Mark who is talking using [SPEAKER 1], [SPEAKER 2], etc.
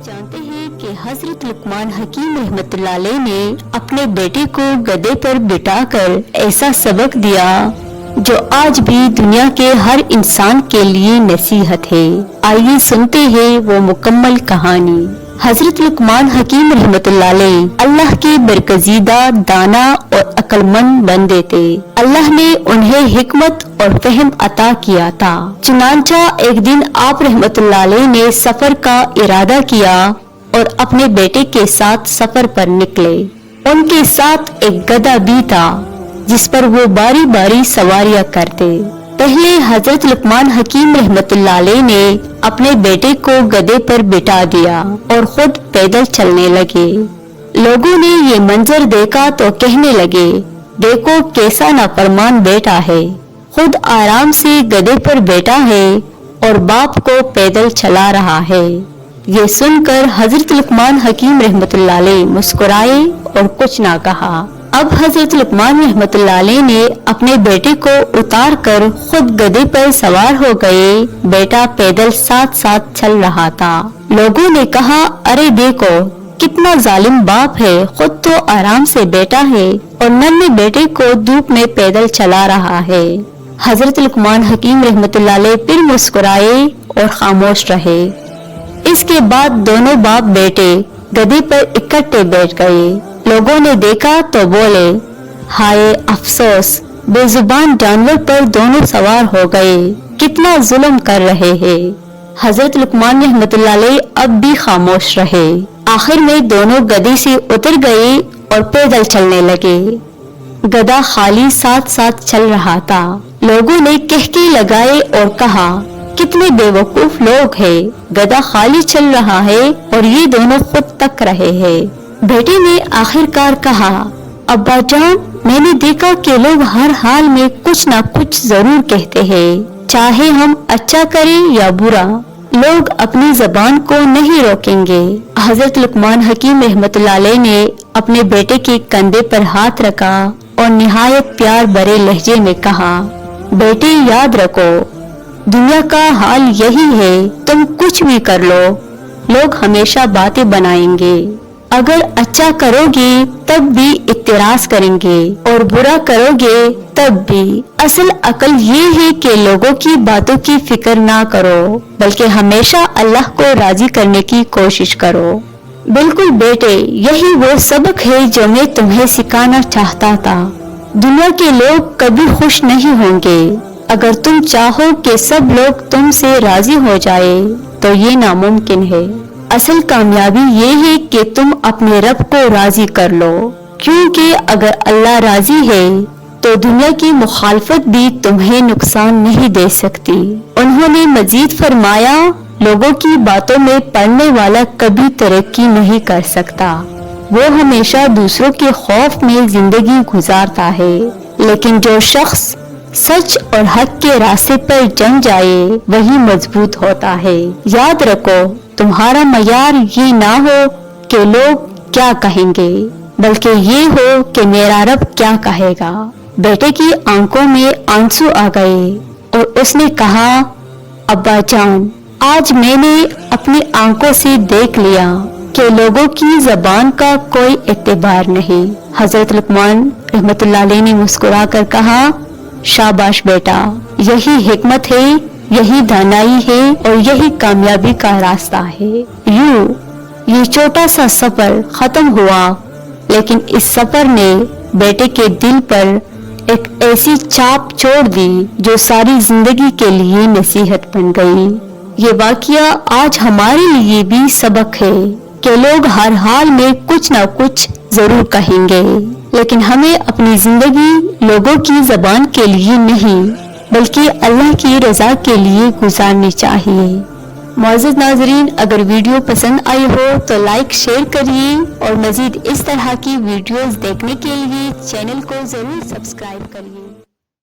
[SPEAKER 1] जानते हैं कि हजरत लुकमान हकीम रहमतुल्लाह अलैह ने अपने बेटे को गधे पर बिठाकर ऐसा सबक दिया जो आज भी दुनिया के हर इंसान के लिए नसीहत है। आइए सुनते हैं वो मुकम्मल कहानी। हजरत लुकमान हकीम रहमतुल्लाह अलैह अल्लाह के बरगज़ीदा, दाना और अक्लमंद बंदे थे। अल्लाह ने उन्हें हिकमत और फहम अता किया था। चुनांचा एक दिन आप रहमतुल्लाह अलैह ने सफर का इरादा किया और अपने बेटे के साथ सफर पर निकले। उनके साथ एक गधा भी था जिस पर वो बारी बारी सवारियां करते। पहले हजरत लुकमान हकीम रहमतुल्लाह अलैह ने अपने बेटे को गधे पर बिठा दिया और खुद पैदल चलने लगे। लोगों ने ये मंजर देखा तो कहने लगे, देखो कैसा नाफरमान बेटा है, खुद आराम से गधे पर बैठा है और बाप को पैदल चला रहा है। ये सुनकर हजरत लुकमान हकीम रहमतुल्लाह अलैह मुस्कुराए और कुछ ना कहा। अब हजरत लुकमान रहमतुल्लाह अलैह ने अपने बेटे को उतार कर खुद गधे पर सवार हो गए। बेटा पैदल साथ साथ चल रहा था। लोगों ने कहा, अरे देखो कितना जालिम बाप है, खुद तो आराम से बैठा है और नन्हे बेटे को धूप में पैदल चला रहा है। हजरत लुकमान हकीम रहमतुल्लाह अलैह फिर मुस्कुराए और खामोश रहे। इसके बाद दोनों बाप बेटे गधे पर इकट्ठे बैठ गए। लोगों ने देखा तो बोले, हाय अफसोस, बेजुबान जानवर पर दोनों सवार हो गए, कितना जुल्म कर रहे हैं। हजरत लुकमान रहमतुल्लाह अलैह अब भी खामोश रहे। आखिर में दोनों गधे से उतर गए और पैदल चलने लगे। गधा खाली साथ साथ चल रहा था। लोगों ने कहके लगाए और कहा, कितने बेवकूफ लोग हैं, गधा खाली चल रहा है और ये दोनों खुद तक रहे हैं। बेटे ने आखिरकार कहा, अब्बा जान, मैंने देखा कि लोग हर हाल में कुछ ना कुछ जरूर कहते हैं, चाहे हम अच्छा करें या बुरा, लोग अपनी जबान को नहीं रोकेंगे। हजरत लुकमान हकीम रहमतुल्लाह अलैह ने अपने बेटे के कंधे पर हाथ रखा और निहायत प्यार भरे लहजे में कहा, बेटे याद रखो, दुनिया का हाल यही है, तुम कुछ भी कर लो, लोग हमेशा बातें बनाएंगे। अगर अच्छा करोगे तब भी इत्तराज करेंगे और बुरा करोगे तब भी। असल अकल ये है कि लोगों की बातों की फिक्र ना करो, बल्कि हमेशा अल्लाह को राजी करने की कोशिश करो। बिल्कुल बेटे, यही वो सबक है जो मैं तुम्हें सिखाना चाहता था। दुनिया के लोग कभी खुश नहीं होंगे। अगर तुम चाहो कि सब लोग तुमसे राजी हो जाए तो ये नामुमकिन है। असल कामयाबी ये है कि तुम अपने रब को राजी कर लो, क्योंकि अगर अल्लाह राजी है तो दुनिया की मुखालफत भी तुम्हें नुकसान नहीं दे सकती। उन्होंने मजीद फरमाया, लोगों की बातों में पड़ने वाला कभी तरक्की नहीं कर सकता, वो हमेशा दूसरों के खौफ में जिंदगी गुजारता है। लेकिन जो शख्स सच और हक के रास्ते पर जम जाए वही मजबूत होता है। याद रखो, तुम्हारा मयार ये ना हो कि लोग क्या कहेंगे, बल्कि ये हो कि मेरा रब क्या कहेगा। बेटे की आंखों में आंसू आ गए और उसने कहा, अब्बा जान, आज मैंने अपनी आंखों से देख लिया कि लोगों की जबान का कोई एतबार नहीं। हजरत लुकमान रहमतुल्लाह अलैह ने मुस्कुरा कर कहा, शाबाश बेटा, यही हिकमत है, यही दानाई है और यही कामयाबी का रास्ता है। ये छोटा सा सफर खत्म हुआ, लेकिन इस सफर ने बेटे के दिल पर एक ऐसी छाप छोड़ दी जो सारी जिंदगी के लिए नसीहत बन गई। ये वाकया आज हमारे लिए भी सबक है कि लोग हर हाल में कुछ ना कुछ जरूर कहेंगे, लेकिन हमें अपनी जिंदगी लोगों की जबान के लिए नहीं बल्कि अल्लाह की रजा के लिए गुजारनी चाहिए। मौजूद नाजरीन, अगर वीडियो पसंद आई हो तो लाइक शेयर करिए और मजीद इस तरह की वीडियोस देखने के लिए चैनल को जरूर सब्सक्राइब करिए।